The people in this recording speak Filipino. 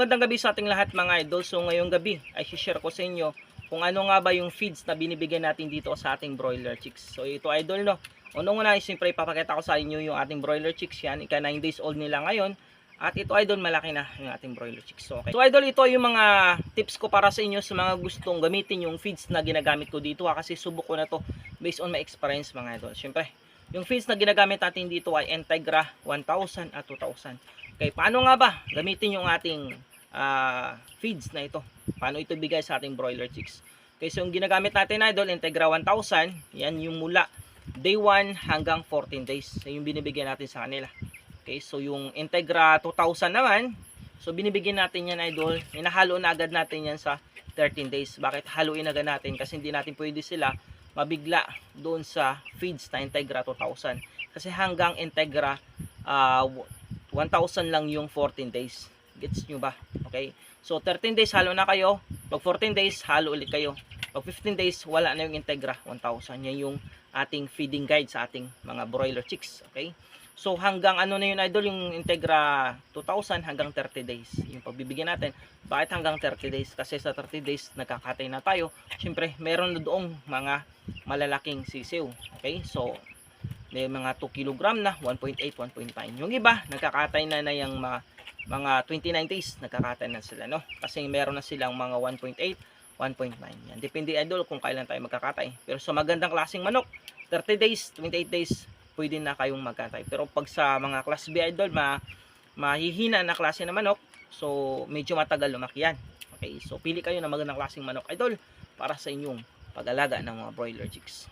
Magandang gabi sa ating lahat mga idol. So ngayong gabi ay share ko sa inyo kung ano nga ba yung feeds na binibigyan natin dito sa ating broiler chicks. So ito idol no. Unang-una ay siyempre ipapakita ko sa inyo yung ating broiler chicks yan. Ika 9 days old nila ngayon. At ito idol malaki na yung ating broiler chicks. So, okay. So idol ito yung mga tips ko para sa inyo sa mga gustong gamitin yung feeds na ginagamit ko dito kasi subok ko na to based on my experience mga idol. Siyempre yung feeds na ginagamit natin dito ay Integra 1000 at 2000. Okay, paano nga ba gamitin yung ating feeds na ito? Paano ito bigay sa ating broiler chicks? Okay, so yung ginagamit natin idol, Integra 1000, yan yung mula day 1 hanggang 14 days. So yung binibigyan natin sa kanila. Okay, so yung Integra 2000 naman, so binibigyan natin yan idol, inahalo na agad natin yan sa 13 days. Bakit haluin agad natin? Kasi hindi natin pwede sila mabigla doon sa feeds na Integra 2000. Kasi hanggang Integra 1000 lang yung 14 days. Gets nyo ba? Okay. So 13 days halo na kayo. Pag 14 days halo ulit kayo. Pag 15 days wala na yung Integra 1000. Yan yung ating feeding guide sa ating mga broiler chicks. Okay. So hanggang ano na yun idol, yung Integra 2000 hanggang 30 days. Yung pagbibigyan natin. Bakit hanggang 30 days? Kasi sa 30 days nagkakatay na tayo. Siyempre meron na doong mga malalaking sisiw. Okay. So may mga 2 kg na, 1.8, 1.9. Yung iba nagkakatay na yung mga 29 days nagkakatay na sila, no? Kasi meron na silang mga 1.8, 1.9. Yan. Depende idol kung kailan tayo magkakatay. Pero sa magandang klaseng manok, 30 days, 28 days, pwede na kayong magkatay. Pero pag sa mga class B idol, mahihina na klase na manok, so medyo matagal lumaki yan. Okay, so pili kayo ng magandang klaseng manok idol para sa inyong pag-alaga ng mga broiler chicks.